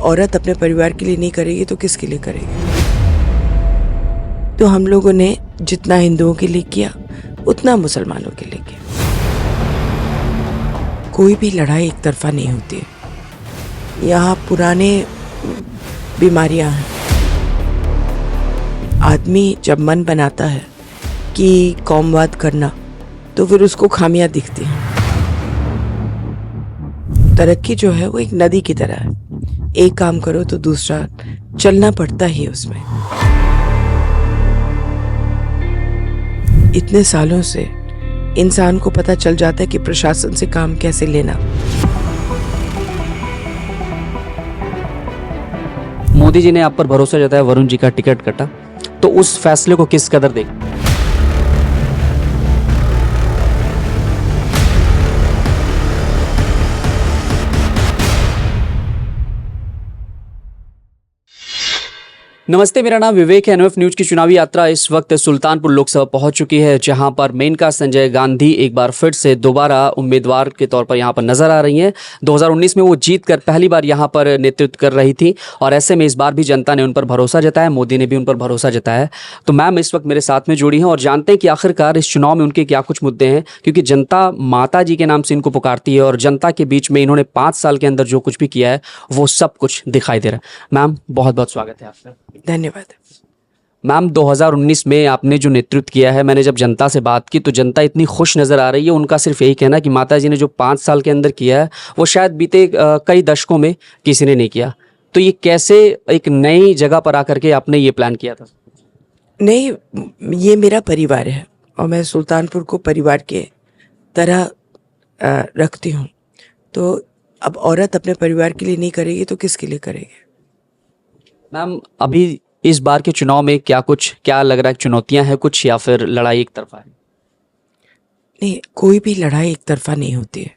औरत अपने परिवार के लिए नहीं करेगी तो किसके लिए करेगी। तो हम लोगों ने जितना हिंदुओं के लिए किया उतना मुसलमानों के लिए किया। कोई भी लड़ाई एक तरफा नहीं होती है। यहाँ पुराने बीमारियां हैं। आदमी जब मन बनाता है कि कौमवाद करना तो फिर उसको खामियां दिखती हैं। तरक्की जो है वो एक नदी की तरह है, एक काम करो तो दूसरा चलना पड़ता ही उसमें। इतने सालों से इंसान को पता चल जाता है कि प्रशासन से काम कैसे लेना। मोदी जी ने आप पर भरोसा जताया, वरुण जी का टिकट कटा, तो उस फैसले को किस कदर देख? नमस्ते, मेरा नाम विवेक है। एनएफ न्यूज की चुनावी यात्रा इस वक्त सुल्तानपुर लोकसभा पहुंच चुकी है, जहां पर मेनका संजय गांधी एक बार फिर से दोबारा उम्मीदवार के तौर पर यहां पर नजर आ रही हैं। 2019 में वो जीत कर पहली बार यहां पर नेतृत्व कर रही थी और ऐसे में इस बार भी जनता ने उन पर भरोसा जताया, मोदी ने भी उन पर भरोसा जताया। तो मैम इस वक्त मेरे साथ में जुड़ी हैं और जानते हैं कि आखिरकार इस चुनाव में उनके क्या कुछ मुद्दे हैं, क्योंकि जनता माता जी के नाम से इनको पुकारती है और जनता के बीच में इन्होंने 5 साल के अंदर जो कुछ भी किया है वो सब कुछ दिखाई दे रहा है। मैम बहुत बहुत स्वागत है आपका। धन्यवाद। मैम 2019 में आपने जो नेतृत्व किया है, मैंने जब जनता से बात की तो जनता इतनी खुश नज़र आ रही है। उनका सिर्फ यही कहना कि माता जी ने जो 5 साल के अंदर किया है वो शायद बीते कई दशकों में किसी ने नहीं किया। तो ये कैसे एक नई जगह पर आकर के आपने ये प्लान किया था? नहीं, ये मेरा परिवार है और मैं सुल्तानपुर को परिवार के तरह रखती हूँ। तो अब औरत अपने परिवार के लिए नहीं करेगी तो किसके लिए करेगी। मैम अभी इस बार के चुनाव में क्या लग रहा है, चुनौतियां हैं कुछ या फिर लड़ाई एक तरफा है? नहीं, कोई भी लड़ाई एक तरफा नहीं होती है।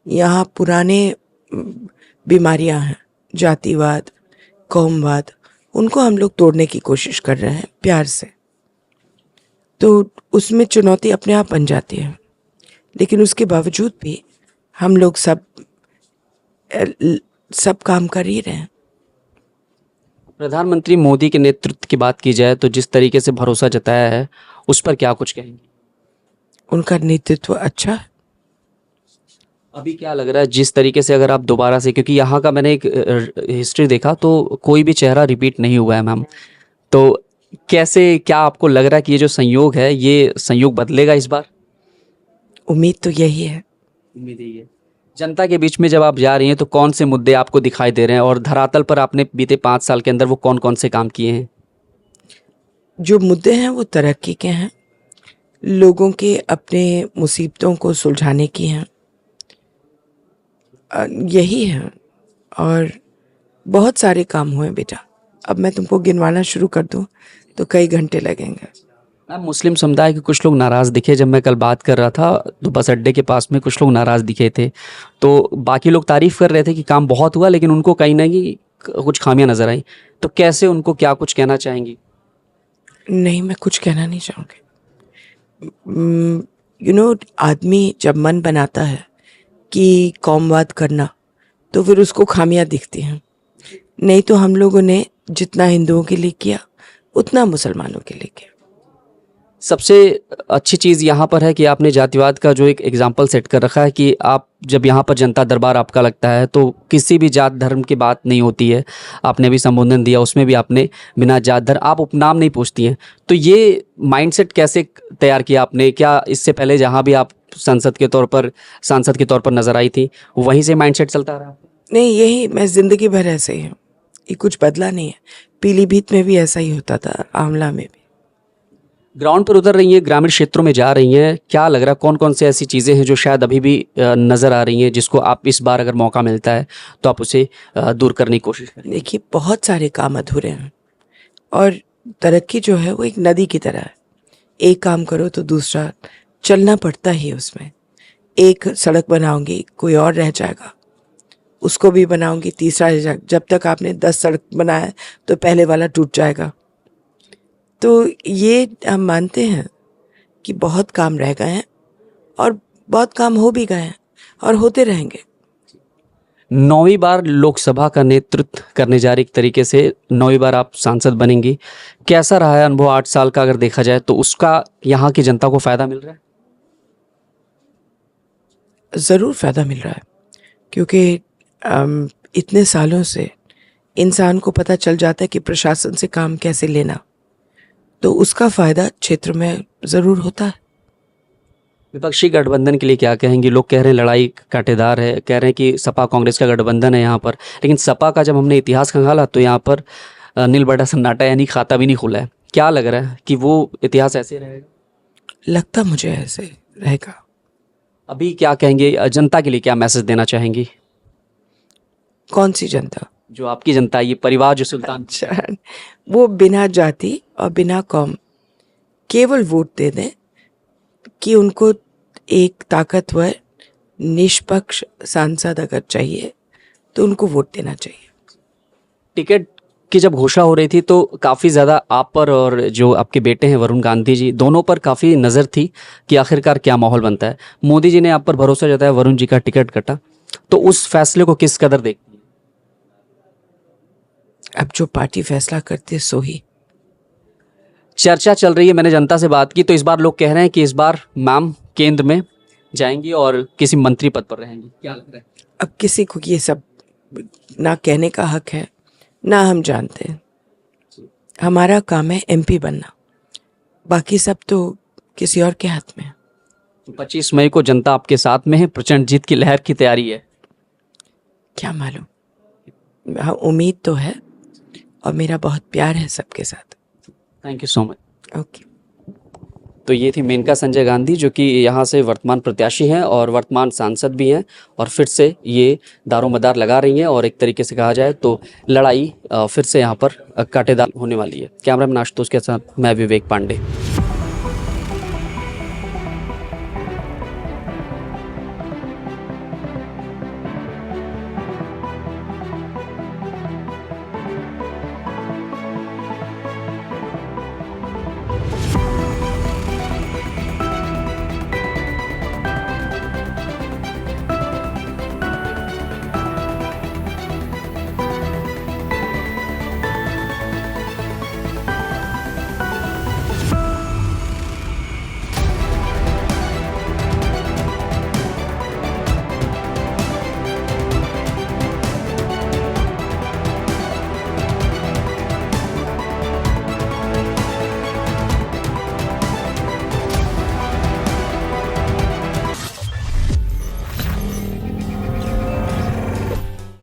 यहाँ पुराने बीमारियां हैं, जातिवाद, कौमवाद, उनको हम लोग तोड़ने की कोशिश कर रहे हैं प्यार से। तो उसमें चुनौती अपने आप बन जाती है, लेकिन उसके बावजूद भी हम लोग सब काम कर ही रहे हैं। प्रधानमंत्री मोदी के नेतृत्व की बात की जाए तो जिस तरीके से भरोसा जताया है उस पर क्या कुछ कहेंगे? उनका नेतृत्व अच्छा है। अभी क्या लग रहा है जिस तरीके से अगर आप दोबारा से, क्योंकि यहाँ का मैंने एक हिस्ट्री देखा तो कोई भी चेहरा रिपीट नहीं हुआ है मैम, तो कैसे क्या आपको लग रहा है कि ये जो संयोग है ये संयोग बदलेगा इस बार? उम्मीद तो यही है। उम्मीद यही है। जनता के बीच में जब आप जा रही हैं तो कौन से मुद्दे आपको दिखाई दे रहे हैं और धरातल पर आपने बीते 5 साल के अंदर वो कौन कौन से काम किए हैं? जो मुद्दे हैं वो तरक्की के हैं, लोगों के अपने मुसीबतों को सुलझाने की हैं, यही है। और बहुत सारे काम हुए बेटा, अब मैं तुमको गिनवाना शुरू कर दूं तो कई घंटे लगेंगे। मैम मुस्लिम समुदाय के कुछ लोग नाराज़ दिखे, जब मैं कल बात कर रहा था तो बस अड्डे के पास में कुछ लोग नाराज़ दिखे थे। तो बाकी लोग तारीफ़ कर रहे थे कि काम बहुत हुआ, लेकिन उनको कहीं ना कहीं कुछ खामियां नज़र आई। तो कैसे उनको क्या कुछ कहना चाहेंगी? नहीं, मैं कुछ कहना नहीं चाहूँगी। आदमी जब मन बनाता है कि कौमवाद करना तो फिर उसको खामियां दिखती हैं। नहीं तो हम लोगों ने जितना हिंदुओं के लिए किया उतना मुसलमानों के लिए किया। सबसे अच्छी चीज़ यहाँ पर है कि आपने जातिवाद का जो एक एग्जाम्पल सेट कर रखा है कि आप जब यहाँ पर जनता दरबार आपका लगता है तो किसी भी जात धर्म की बात नहीं होती है। आपने भी संबोधन दिया, उसमें भी आपने बिना जात धर्म, आप उपनाम नहीं पूछती हैं। तो ये माइंडसेट कैसे तैयार किया आपने? क्या इससे पहले जहाँ भी आप सांसद के तौर पर नज़र आई थी वहीं से माइंडसेट चलता रहा? नहीं, यही मैं ज़िंदगी भर ऐसे ही हूँ, ये कुछ बदला नहीं है। पीलीभीत में भी ऐसा ही होता था, आंवला में भी। ग्राउंड पर उतर रही हैं, ग्रामीण क्षेत्रों में जा रही हैं, क्या लग रहा है कौन कौन से ऐसी चीज़ें हैं जो शायद अभी भी नज़र आ रही हैं जिसको आप इस बार अगर मौका मिलता है तो आप उसे दूर करने की कोशिश करें? देखिए, बहुत सारे काम अधूरे हैं और तरक्की जो है वो एक नदी की तरह है, एक काम करो तो दूसरा चलना पड़ता ही उसमें। एक सड़क बनाऊंगी, कोई और रह जाएगा, उसको भी बनाऊंगी, तीसरा रह जाएगा। जब तक आपने 10 सड़क बनाया तो पहले वाला टूट जाएगा। तो ये हम मानते हैं कि बहुत काम रह गए हैं और बहुत काम हो भी गए हैं और होते रहेंगे। 9वीं बार लोकसभा का नेतृत्व करने जा रही, एक तरीके से 9वीं बार आप सांसद बनेंगी। कैसा रहा है अनुभव 8 साल का, अगर देखा जाए तो उसका यहाँ की जनता को फ़ायदा मिल रहा है? ज़रूर फ़ायदा मिल रहा है, क्योंकि इतने सालों से इंसान को पता चल जाता है कि प्रशासन से काम कैसे लेना, तो उसका फ़ायदा क्षेत्र में ज़रूर होता है। विपक्षी गठबंधन के लिए क्या कहेंगी? लोग कह रहे हैं लड़ाई कांटेदार है, कह रहे हैं कि सपा कांग्रेस का गठबंधन है यहाँ पर, लेकिन सपा का जब हमने इतिहास खंगाला तो यहाँ पर नील बटा सन्नाटा, यानी खाता भी नहीं खुला है। क्या लग रहा है कि वो इतिहास ऐसे रहेगा? लगता मुझे ऐसे रहेगा। अभी क्या कहेंगे, जनता के लिए क्या मैसेज देना चाहेंगी? कौन सी जनता? जो आपकी जनता है, ये परिवार जो सुल्तान, अच्छा, वो बिना जाति और बिना कौम केवल वोट दे दें कि उनको एक ताकतवर निष्पक्ष सांसद अगर चाहिए तो उनको वोट देना चाहिए। टिकट की जब घोषणा हो रही थी तो काफ़ी ज़्यादा आप पर और जो आपके बेटे हैं वरुण गांधी जी, दोनों पर काफ़ी नज़र थी कि आखिरकार क्या माहौल बनता है। मोदी जी ने आप पर भरोसा जताया, वरुण जी का टिकट कटा, तो उस फैसले को किस कदर देखती है? अब जो पार्टी फैसला करती है सो ही। चर्चा चल रही है, मैंने जनता से बात की तो इस बार लोग कह रहे हैं कि इस बार मैम केंद्र में जाएंगी और किसी मंत्री पद पर रहेंगी। क्या लग रहा है? अब किसी को ये सब ना कहने का हक है ना हम जानते हैं। हमारा काम है एमपी बनना, बाकी सब तो किसी और के हाथ में है। 25 मई को जनता आपके साथ में है, प्रचंड जीत की लहर की तैयारी है। क्या मालूम, हाँ उम्मीद तो है और मेरा बहुत प्यार है सबके साथ। Thank you so much. Okay. तो ये थी मेनका संजय गांधी, जो कि यहाँ से वर्तमान प्रत्याशी हैं और वर्तमान सांसद भी हैं, और फिर से ये दारोमदार लगा रही हैं, और एक तरीके से कहा जाए तो लड़ाई फिर से यहाँ पर कांटेदार होने वाली है। कैमरामैन आशुतोष के साथ मैं विवेक पांडे।